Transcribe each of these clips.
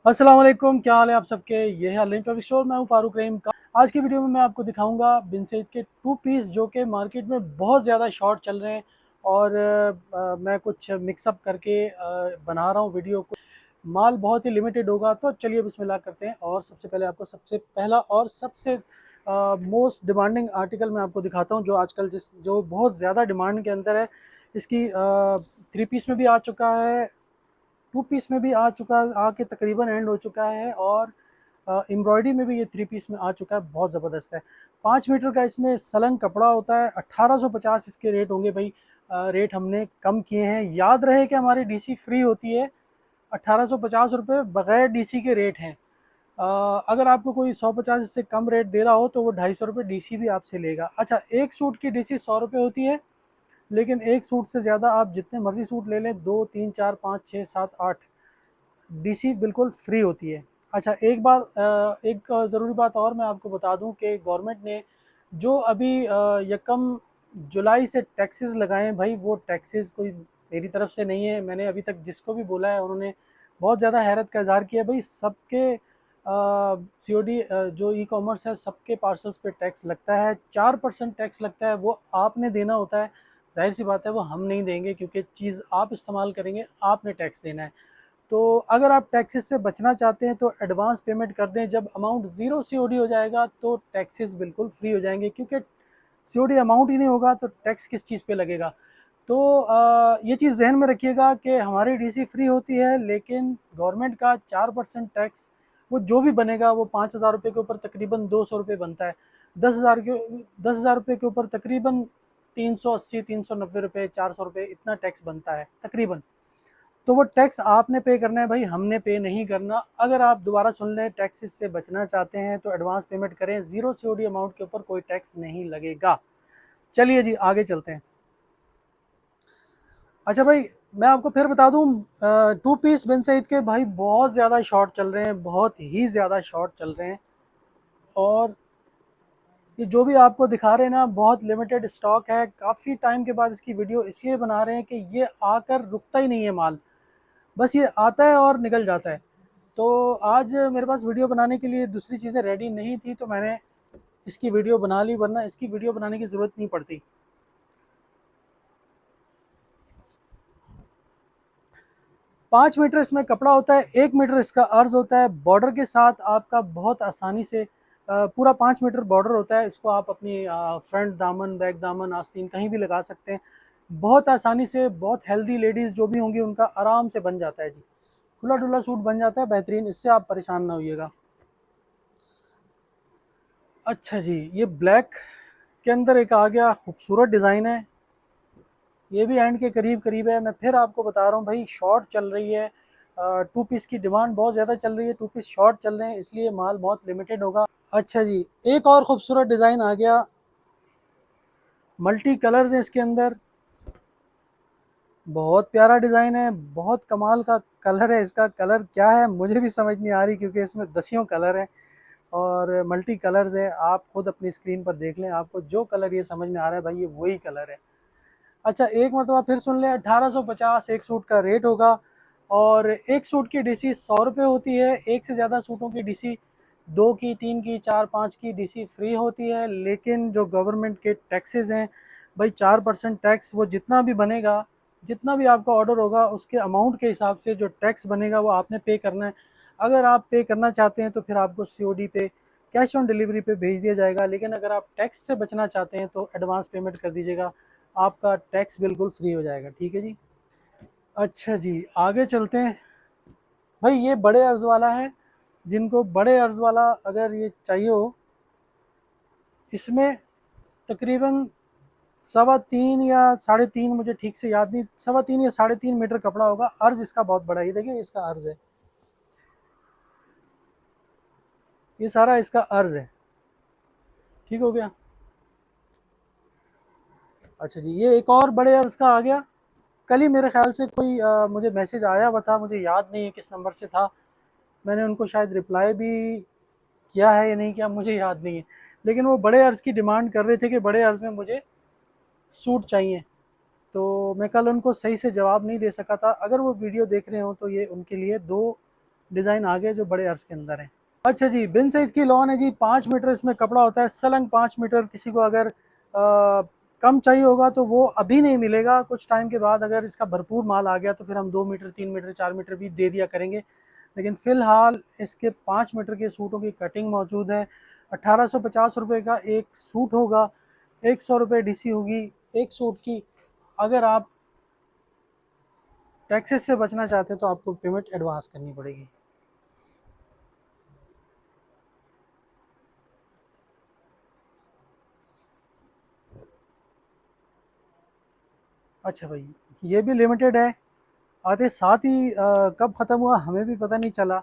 अस्सलाम वालेकुम, क्या हाल है आप सबके। ये है अलिम फैब्रिक स्टोर। मैं हूँ फारूक रहीम का। आज की वीडियो में मैं आपको दिखाऊंगा बिन सईद के टू पीस जो कि मार्केट में बहुत ज़्यादा शॉर्ट चल रहे हैं। और मैं कुछ मिक्सअप करके बना रहा हूँ वीडियो को। माल बहुत ही लिमिटेड होगा, तो चलिए बिस्मिल्लाह करते हैं। और सबसे पहले आपको सबसे पहला और सबसे मोस्ट डिमांडिंग आर्टिकल मैं आपको दिखाता हूँ, जो आजकल जो बहुत ज़्यादा डिमांड के अंदर है। इसकी थ्री पीस में भी आ चुका है, टू पीस में भी आ चुका, आके तकरीबन एंड हो चुका है। और एम्ब्रॉयडरी में भी ये थ्री पीस में आ चुका है, बहुत ज़बरदस्त है। 5 मीटर का इसमें सलन कपड़ा होता है। 1850 इसके रेट होंगे भाई। रेट हमने कम किए हैं। याद रहे कि हमारी डीसी फ्री होती है। 1850 रुपये बग़ैर डीसी के रेट हैं। अगर आपको कोई 150 से कम रेट दे रहा हो तो वो 250 रुपये डीसी भी आपसे लेगा। अच्छा, एक सूट की डीसी 100 रुपये होती है, लेकिन एक सूट से ज़्यादा आप जितने मर्जी सूट ले लें, 2 3 4 5 6 7 8 डीसी बिल्कुल फ्री होती है। अच्छा, एक ज़रूरी बात और मैं आपको बता दूं कि गवर्नमेंट ने जो अभी यकम जुलाई से टैक्सेस लगाए हैं भाई, वो टैक्सेस कोई मेरी तरफ से नहीं है। मैंने अभी तक जिसको भी बोला है उन्होंने बहुत ज़्यादा हैरत का इज़हार किया। भाई सबके सीओडी जो ई कॉमर्स है, सबके पार्सल्स पे टैक्स लगता है। 4% टैक्स लगता है, वो आपने देना होता है। जाहिर सी बात है वो हम नहीं देंगे, क्योंकि चीज़ आप इस्तेमाल करेंगे, आपने टैक्स देना है। तो अगर आप टैक्सेस से बचना चाहते हैं तो एडवांस पेमेंट कर दें। जब अमाउंट ज़ीरो सीओडी हो जाएगा तो टैक्सेस बिल्कुल फ्री हो जाएंगे, क्योंकि सीओडी अमाउंट ही नहीं होगा तो टैक्स किस चीज़ पे लगेगा। तो ये चीज़ जहन में रखिएगा कि हमारी डीसी फ्री होती है, लेकिन गवर्नमेंट का 4% टैक्स, वो जो भी बनेगा वो 5,000 रुपये के ऊपर तकरीबन 200 रुपये बनता है। 10,000 रुपये के ऊपर तकरीबन 380 390 रुपये 400 रुपये इतना टैक्स बनता है तकरीबन। तो वो टैक्स आपने पे करना है भाई, हमने पे नहीं करना। अगर आप दोबारा सुन लें, टैक्सेस से बचना चाहते हैं तो एडवांस पेमेंट करें। ज़ीरो सीओडी अमाउंट के ऊपर कोई टैक्स नहीं लगेगा। चलिए जी, आगे चलते हैं। अच्छा भाई, मैं आपको फिर बता दूं, टू पीस बिन सईद के भाई बहुत ज़्यादा शॉर्ट चल रहे हैं, बहुत ही ज़्यादा शॉर्ट चल रहे हैं। और ये जो भी आपको दिखा रहे हैं ना, बहुत लिमिटेड स्टॉक है। काफ़ी टाइम के बाद इसकी वीडियो इसलिए बना रहे हैं कि ये आकर रुकता ही नहीं है माल, बस ये आता है और निकल जाता है। तो आज मेरे पास वीडियो बनाने के लिए दूसरी चीज़ें रेडी नहीं थी, तो मैंने इसकी वीडियो बना ली, वरना इसकी वीडियो बनाने की ज़रूरत नहीं पड़ती। 5 मीटर इसमें कपड़ा होता है, 1 मीटर इसका अर्ज होता है। बॉर्डर के साथ आपका बहुत आसानी से पूरा 5 मीटर बॉर्डर होता है। इसको आप अपनी फ्रंट दामन, बैक दामन, आस्तीन कहीं भी लगा सकते हैं बहुत आसानी से। बहुत हेल्दी लेडीज़ जो भी होंगी उनका आराम से बन जाता है जी, खुला डुला सूट बन जाता है बेहतरीन। इससे आप परेशान ना होइएगा। अच्छा जी, ये ब्लैक के अंदर एक आ गया, खूबसूरत डिज़ाइन है। ये भी एंड के करीब करीब है। मैं फिर आपको बता रहा हूँ भाई, शॉर्ट चल रही है। टू पीस की डिमांड बहुत ज़्यादा चल रही है, टू पीस शॉर्ट चल रहे हैं, इसलिए माल बहुत लिमिटेड होगा। अच्छा जी, एक और खूबसूरत डिज़ाइन आ गया। मल्टी कलर्स हैं इसके अंदर। बहुत प्यारा डिज़ाइन है, बहुत कमाल का कलर है। इसका कलर क्या है मुझे भी समझ नहीं आ रही, क्योंकि इसमें दसियों कलर हैं और मल्टी कलर्स है। आप खुद अपनी स्क्रीन पर देख लें, आपको जो कलर ये समझ में आ रहा है भाई, ये वही कलर है। अच्छा, एक मरतबा फिर सुन लें, 1850 एक सूट का रेट होगा। और एक सूट की डीसी 100 रुपये होती है। एक से ज़्यादा सूटों की डीसी, 2 की, 3 की, 4 5 की डीसी फ्री होती है। लेकिन जो गवर्नमेंट के टैक्सेस हैं भाई, 4% टैक्स, वो जितना भी बनेगा, जितना भी आपका ऑर्डर होगा, उसके अमाउंट के हिसाब से जो टैक्स बनेगा वो आपने पे करना है। अगर आप पे करना चाहते हैं तो फिर आपको सीओडी पे, कैश ऑन डिलीवरी पे भेज दिया जाएगा। लेकिन अगर आप टैक्स से बचना चाहते हैं तो एडवांस पेमेंट कर दीजिएगा, आपका टैक्स बिल्कुल फ्री हो जाएगा। ठीक है जी। अच्छा जी, आगे चलते हैं। भाई ये बड़े अर्ज़ वाला है। जिनको बड़े अर्ज़ वाला अगर ये चाहिए हो, इसमें तकरीबन 3.25 या 3.5, मुझे ठीक से याद नहीं, 3.25 या 3.5 मीटर कपड़ा होगा। अर्ज़ इसका बहुत बड़ा है, ये देखिए इसका अर्ज़ है, ये सारा इसका अर्ज़ है। ठीक हो गया। अच्छा जी, ये एक और बड़े अर्ज़ का आ गया। कल ही मेरे ख्याल से कोई मुझे मैसेज आया हुआ था, मुझे याद नहीं है किस नंबर से था। मैंने उनको शायद रिप्लाई भी किया है या नहीं किया, मुझे याद नहीं है। लेकिन वो बड़े अर्ज़ की डिमांड कर रहे थे कि बड़े अर्ज़ में मुझे सूट चाहिए। तो मैं कल उनको सही से जवाब नहीं दे सका था। अगर वो वीडियो देख रहे हो तो ये उनके लिए दो डिज़ाइन आ गए जो बड़े अर्ज के अंदर हैं। अच्छा जी, बिन सईद की लॉन है जी, 5 मीटर इसमें कपड़ा होता है, सलंग 5 मीटर। किसी को अगर कम चाहिए होगा तो वो अभी नहीं मिलेगा, कुछ टाइम के बाद अगर इसका भरपूर माल आ गया तो फिर हम 2 मीटर 3 मीटर 4 मीटर भी दे दिया करेंगे। लेकिन फ़िलहाल इसके 5 मीटर के सूटों की कटिंग मौजूद है। 1850 रुपये का एक सूट होगा, 100 रुपये डीसी होगी एक सूट की। अगर आप टैक्सेस से बचना चाहते हैं तो आपको पेमेंट एडवांस करनी पड़ेगी। अच्छा भाई, ये भी लिमिटेड है, आते साथ ही कब ख़त्म हुआ हमें भी पता नहीं चला।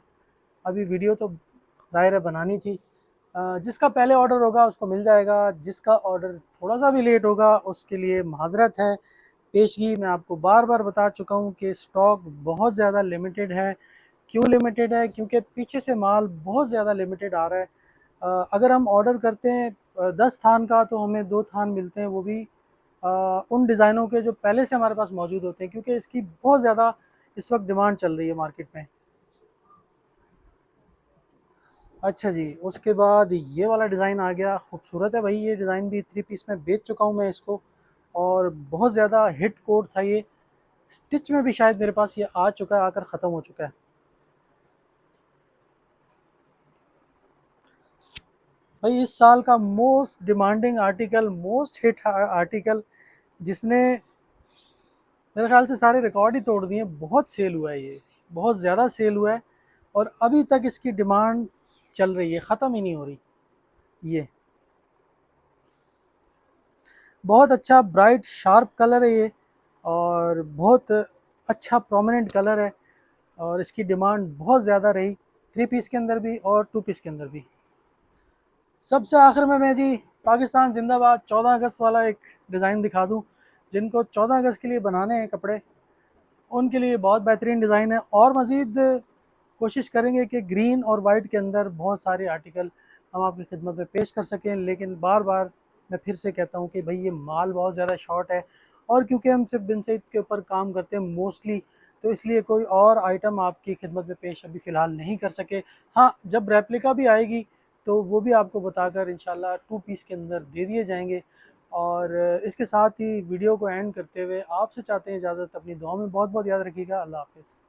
अभी वीडियो तो ज़ाहिर है बनानी थी। जिसका पहले ऑर्डर होगा उसको मिल जाएगा, जिसका ऑर्डर थोड़ा सा भी लेट होगा उसके लिए माज़रत है। पेशगी मैं आपको बार बार बता चुका हूँ कि स्टॉक बहुत ज़्यादा लिमिटेड है। क्यों लिमिटेड है? क्योंकि पीछे से माल बहुत ज़्यादा लिमिटेड आ रहा है। अगर हम ऑर्डर करते हैं 10 थान का तो हमें 2 थान मिलते हैं, वो भी उन डिज़ाइनों के जो पहले से हमारे पास मौजूद होते हैं, क्योंकि इसकी बहुत ज़्यादा इस वक्त डिमांड चल रही है मार्केट में। अच्छा जी, उसके बाद ये वाला डिज़ाइन आ गया, खूबसूरत है भाई। ये डिज़ाइन भी 3 पीस में बेच चुका हूँ मैं इसको, और बहुत ज़्यादा हिट कोड था ये। स्टिच में भी शायद मेरे पास ये आ चुका है, आकर ख़त्म हो चुका है। भाई इस साल का most demanding article, most hit article, जिसने मेरे ख्याल से सारे रिकॉर्ड ही तोड़ दिए। बहुत सेल हुआ है ये, बहुत ज़्यादा सेल हुआ है, और अभी तक इसकी डिमांड चल रही है, ख़त्म ही नहीं हो रही। ये बहुत अच्छा ब्राइट शार्प कलर है ये, और बहुत अच्छा प्रोमिनेंट कलर है, और इसकी डिमांड बहुत ज़्यादा रही 3 पीस के अंदर भी और 2 पीस के अंदर भी। सबसे आखिर में मैं जी, पाकिस्तान जिंदाबाद 14 अगस्त वाला एक डिज़ाइन दिखा दूं। जिनको 14 अगस्त के लिए बनाने हैं कपड़े, उनके लिए बहुत बेहतरीन डिज़ाइन है। और मज़ीद कोशिश करेंगे कि ग्रीन और वाइट के अंदर बहुत सारे आर्टिकल हम आपकी खिदमत में पेश कर सकें। लेकिन बार बार मैं फिर से कहता हूँ कि भाई ये माल बहुत ज़्यादा शॉर्ट है, और क्योंकि हम सिर्फ बिन सईद के ऊपर काम करते हैं मोस्टली, तो इसलिए कोई और आइटम आपकी खिदमत में पेश अभी फ़िलहाल नहीं कर सके। हाँ, जब रेप्लिका भी आएगी तो वो भी आपको बताकर इंशाल्लाह 2 पीस के अंदर दे दिए जाएंगे। और इसके साथ ही वीडियो को एंड करते हुए आपसे चाहते हैं इजाज़त। अपनी दुआ में बहुत बहुत याद रखिएगा। अल्लाह हाफ़िज़।